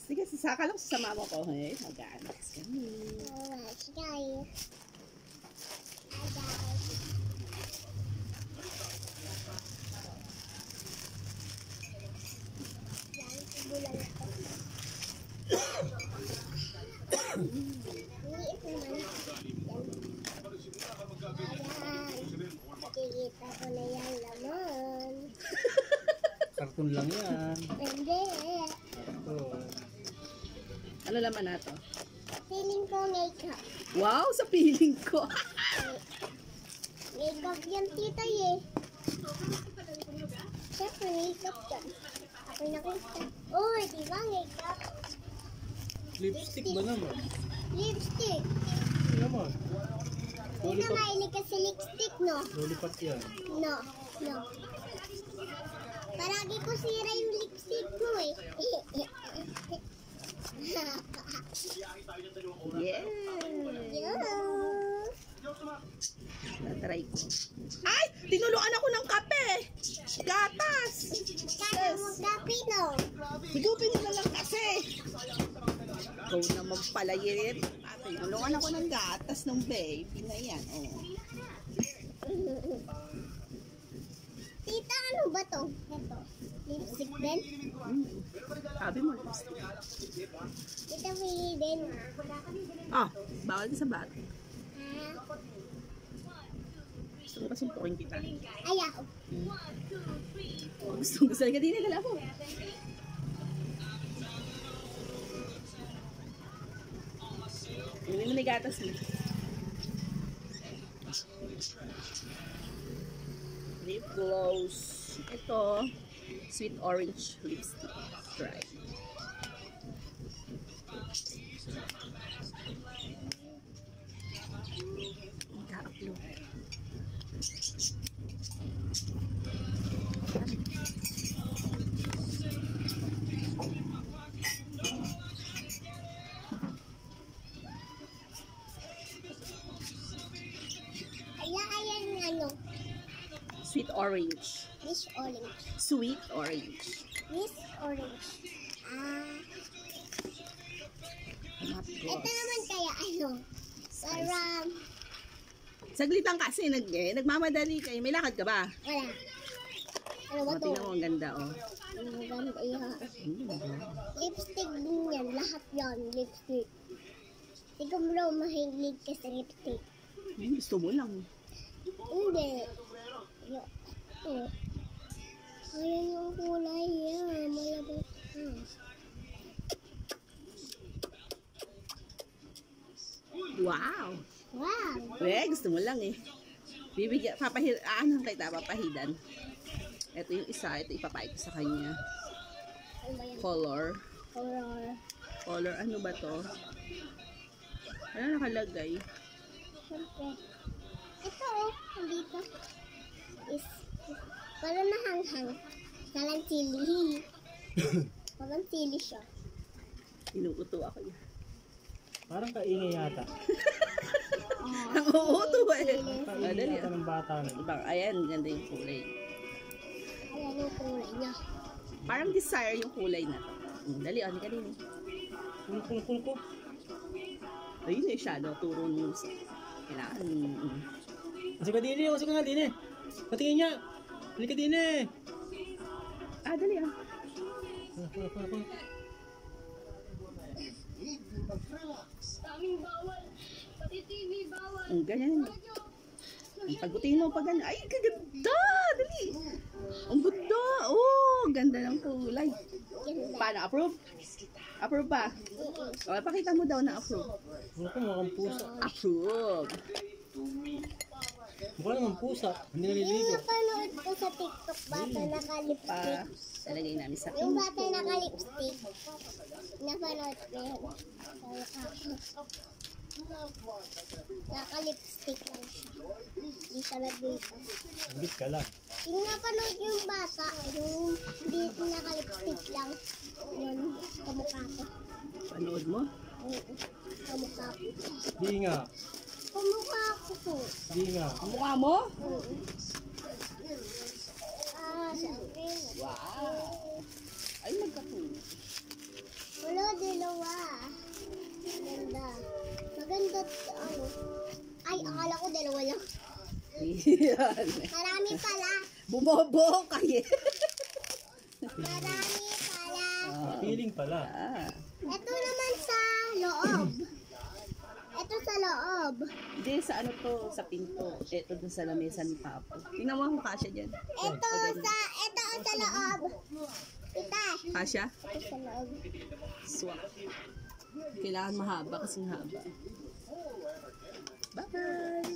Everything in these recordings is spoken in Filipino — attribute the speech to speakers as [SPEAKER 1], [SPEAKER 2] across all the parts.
[SPEAKER 1] Sige, sasaka lang sa mama ko. Hey, mag-unbox kami.
[SPEAKER 2] Guys. Hi guys. Yan, bulan ito. Liit naman. Yan. Ayan. Nakikita ko na yan laman.
[SPEAKER 3] Karton lang yan.
[SPEAKER 2] Hindi.
[SPEAKER 3] Karton.
[SPEAKER 1] Ano laman na to?
[SPEAKER 2] Feeling ko makeup.
[SPEAKER 1] Wow, sa piling ko.
[SPEAKER 2] Makeup yan, tita eh. Siyempre, makeup yan. Ako nakita. Oh, di ba makeup?
[SPEAKER 3] Lipstick ba naman?
[SPEAKER 2] Lipstick.
[SPEAKER 3] Ano naman?
[SPEAKER 2] Tita,
[SPEAKER 3] Lollipop.
[SPEAKER 2] mahilig ka sa lipstick, no?
[SPEAKER 3] Lollipop yan.
[SPEAKER 2] No. Palagi ko sira yung lipstick mo eh.
[SPEAKER 1] Yeah.
[SPEAKER 2] Yeah.
[SPEAKER 1] Natry ko. Ay! Tinuluan ako ng kape! Gatas!
[SPEAKER 2] Kaya mo gabi, no?
[SPEAKER 1] Higupin mo na lang kasi. Ikaw naman pala yun. Tinuluan ako ng gatas ng baby na yan. Oh.
[SPEAKER 2] Tita, ano ba to? Ito. Lipstick din?
[SPEAKER 1] Sabi mo, lipstick.
[SPEAKER 2] Tita, pili din.
[SPEAKER 1] Ah, bawal din sa bata.
[SPEAKER 2] Ah,
[SPEAKER 1] Gusto mo kasumpukin kita.
[SPEAKER 2] ayaw.
[SPEAKER 1] Gusto ka din nila ako. Yun yung may gatas na. Lip gloss. Ito, sweet orange lipstick. Try. Ka-upload.
[SPEAKER 2] Ayan, ano?
[SPEAKER 1] Sweet orange.
[SPEAKER 2] Miss Orange.
[SPEAKER 1] Sweet orange.
[SPEAKER 2] Miss Orange. Ah,
[SPEAKER 1] Not
[SPEAKER 2] ito
[SPEAKER 1] gloss.
[SPEAKER 2] naman kaya, ano? Para,
[SPEAKER 1] Saglit lang kasi, nagmamadali kayo. May lakad ka ba?
[SPEAKER 2] wala. Ano ba
[SPEAKER 1] O,
[SPEAKER 2] to?
[SPEAKER 1] tingnan mo, ang ganda, oh.
[SPEAKER 2] Ang ganda yan.
[SPEAKER 1] Mm.
[SPEAKER 2] Lipstick din yan. Lahat yan, lipstick. Ikaw bro, mahilig ka sa lipstick.
[SPEAKER 1] Gusto mo lang.
[SPEAKER 2] Hindi. Ayan yung kulay niya. Malabot ka.
[SPEAKER 1] Wow!
[SPEAKER 2] Wow!
[SPEAKER 1] Gusto mo lang eh. Ano kita, papahidan. Ito yung isa, ito ipapait ko sa kanya.
[SPEAKER 2] Ano ba yan?
[SPEAKER 1] Color.
[SPEAKER 2] Color.
[SPEAKER 1] Ano ba to? Ano nakalagay?
[SPEAKER 2] Siyempre. Ito oh, nandito. Is, parang nahanghang. Parang chili. Parang chili siya.
[SPEAKER 1] Inuuto ako yun.
[SPEAKER 3] Parang kaingay yata.
[SPEAKER 1] Ang uuto eh.
[SPEAKER 3] Kaingay
[SPEAKER 1] Dali
[SPEAKER 3] yata ng bata na.
[SPEAKER 1] Ibang, ayan, ganda yung kulay.
[SPEAKER 2] Ayan yung kulay niya.
[SPEAKER 1] Parang desire yung kulay na to. Dali, ano ka din eh.
[SPEAKER 3] Kul.
[SPEAKER 1] Ayun eh, shadow. Turo niyo sa kailangan.
[SPEAKER 3] Kasi ka din eh. Kasi ka nga din eh. Patingin niya. Hali ka din eh.
[SPEAKER 1] Dali ah. Ganyan. Ang pagutin mo pag ano. Ay, kaganda! Dali! Ang ganda! Oh, ganda ng kulay. Paano? Approve? Approve pa? O, pakita mo daw na approve.
[SPEAKER 3] Ano ko mukhang pusa.
[SPEAKER 1] Approve.
[SPEAKER 3] Mukha naman pusa. Hindi
[SPEAKER 2] Yung
[SPEAKER 3] naliligo.
[SPEAKER 2] napanood ko sa TikTok, bata nakalipstick.
[SPEAKER 1] Talagay namin sa
[SPEAKER 2] Yung bata nakalipstick. Napanood ko yun. Nakalipstick lang siya. Hindi siya nag-dito.
[SPEAKER 3] Higit ka lang.
[SPEAKER 2] Yung napanood yung bata, yung hindi nakalipstick lang. Yun, kamukha ko.
[SPEAKER 1] Panood mo?
[SPEAKER 2] Kamukha ko.
[SPEAKER 3] Di nga.
[SPEAKER 2] Kamukha ko po.
[SPEAKER 3] Di nga.
[SPEAKER 1] Ang mukha mo?
[SPEAKER 2] Sabi.
[SPEAKER 1] Wow! Ay, magkatuloy.
[SPEAKER 2] Wala, dalawa. Maganda. Maganda, ano. Ay, akala ko dalawa lang.
[SPEAKER 1] Yan.
[SPEAKER 2] Marami pala.
[SPEAKER 1] Bumobo kayo.
[SPEAKER 2] Marami pala.
[SPEAKER 3] Feeling pala.
[SPEAKER 1] Ah.
[SPEAKER 2] Ito naman sa loob. Ito sa loob.
[SPEAKER 1] Hindi, sa ano to, sa pinto. Ito dun sa lamesa ni Papa. Tingnan mo ang kasya dyan.
[SPEAKER 2] Ito sa loob. Ita.
[SPEAKER 1] Kasya?
[SPEAKER 2] Ito sa loob.
[SPEAKER 1] Swak. Kailangan mahaba kasi mahaba. Bye-bye!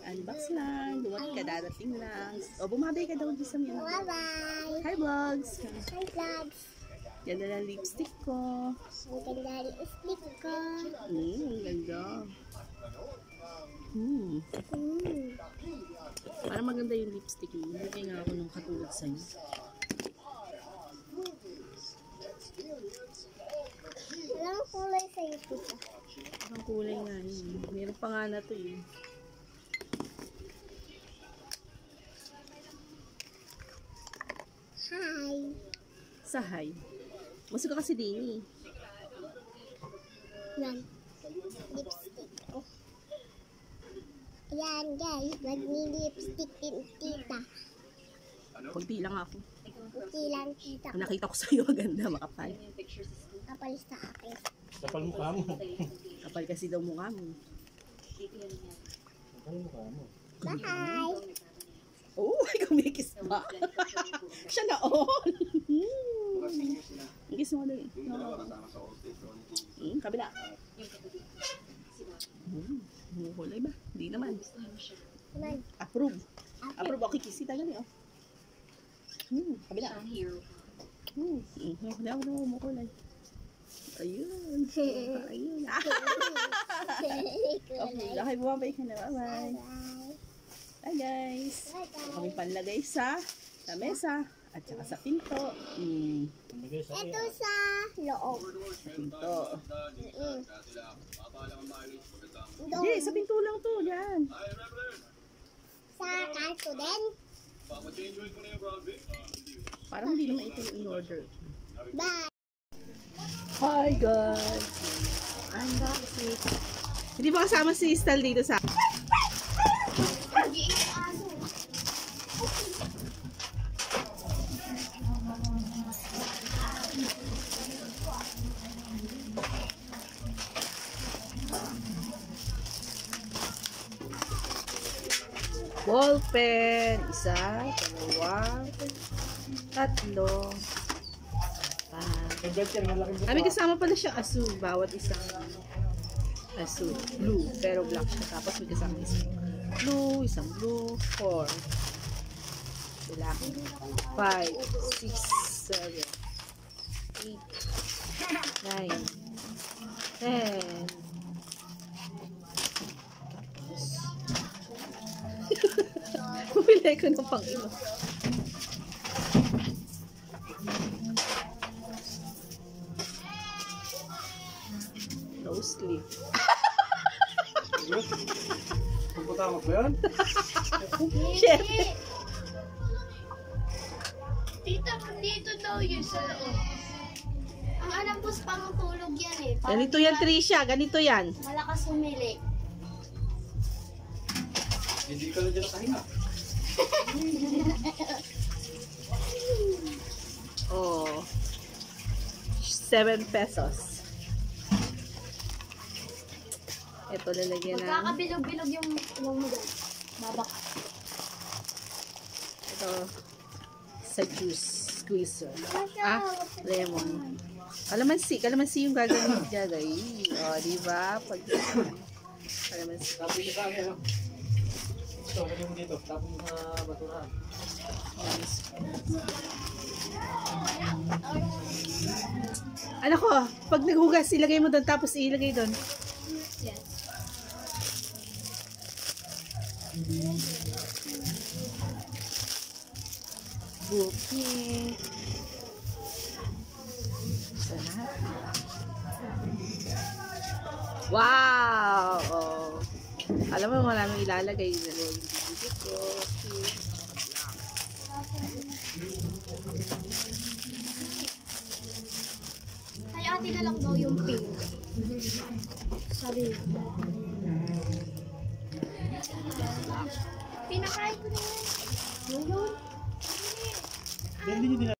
[SPEAKER 1] Unbox lang. Duwag ka, darating lang. O, bumabay ka daw dyan sa mga.
[SPEAKER 2] Bye-bye.
[SPEAKER 1] Hi, vlogs!
[SPEAKER 2] Hi, vlogs.
[SPEAKER 1] Yan na lang lipstick ko.
[SPEAKER 2] Ang ganda rin stick ko.
[SPEAKER 1] Ang ganda. Para maganda yung lipstick mo. Hindi nga ako nung katulad sa'yo.
[SPEAKER 2] Walang kulay sa'yo, tita.
[SPEAKER 1] Ang kulay nga yun. Meron pa nga na to eh.
[SPEAKER 2] Hi.
[SPEAKER 1] Sahay. Masuk ka kasi din eh.
[SPEAKER 2] Yan. Lipstick ko. Ayan, guys. Magni-lipstick din, tita.
[SPEAKER 1] Kunti lang ako.
[SPEAKER 2] Puti lang, tita.
[SPEAKER 1] Ang nakita ko sa'yo, ganda, makapal.
[SPEAKER 2] Kapal sa akin.
[SPEAKER 3] Kapal mukha mo.
[SPEAKER 1] Kapal kasi daw mukha mo.
[SPEAKER 3] Kapal mukha mo.
[SPEAKER 2] Bye.
[SPEAKER 1] Oh, kumikis pa. Siya na all. Kiss mo dali. Kabila. Kulay ba? Hindi naman.
[SPEAKER 2] Naman.
[SPEAKER 1] Approve. Approve. Okay, kiss kita gali. Kabila. Hindi ako na umukulay. Ayun. Ayun. Okay, bumabay ka na. Bye-bye. Bye guys. Kami panlagay sa lamesa at saka sa pinto.
[SPEAKER 2] Ito sa loob.
[SPEAKER 1] Sa pinto.
[SPEAKER 2] Doon.
[SPEAKER 1] Hindi, sa pinto lang to. Yan.
[SPEAKER 2] Sa kanto din.
[SPEAKER 1] Parang hindi naman ito yung in-order.
[SPEAKER 2] Bye.
[SPEAKER 1] Hi guys. Unboxing. Hindi ba kasama si Stal dito sa... Ball pen. Isa, dalawa, tatlo, May kasama pala siyang asu. Bawat isang asu. Blue. Pero black siya. Tapos may kasama isang blue. Isang blue. 4. Sila. 5, 6, 7, 8, 9, 10. Pumili ko ng pang-ilo. Nose clip.
[SPEAKER 3] Pagpatawag ba yan?
[SPEAKER 1] Shit!
[SPEAKER 2] Tita, dito daw yun sa loob. Ang alam ko sa pangtulog yan eh.
[SPEAKER 1] Ganito yan, Trisha. Ganito yan.
[SPEAKER 2] Malakas humili.
[SPEAKER 3] Hindi ka lang dyan nakahinga.
[SPEAKER 1] Oh. 7 pesos. Ito lalagyan na.
[SPEAKER 2] Magkakabilog-bilog yung mo doon. Babak.
[SPEAKER 1] Ito. Sa juice. Squeezer. Lemon. Kalamansi. Kalamansi yung gagawin dyan. Ay. O, diba? Pag... Kalamansi.
[SPEAKER 3] Tapos yung sa akin, ito, kami mo dito. Tapos yung sa baturahan.
[SPEAKER 1] Ano ko, pag naghugas, ilagay mo doon, tapos ilagay doon.
[SPEAKER 2] Yes.
[SPEAKER 1] Booking. Sarap. Wow! Oh. Alam mo, maraming ilalagay. Dalawang bibigit ko.
[SPEAKER 2] Kaya kalahati na lang daw yung pink. Sabi niya. Pinakain ko na yan. Yun.
[SPEAKER 3] Hindi nyo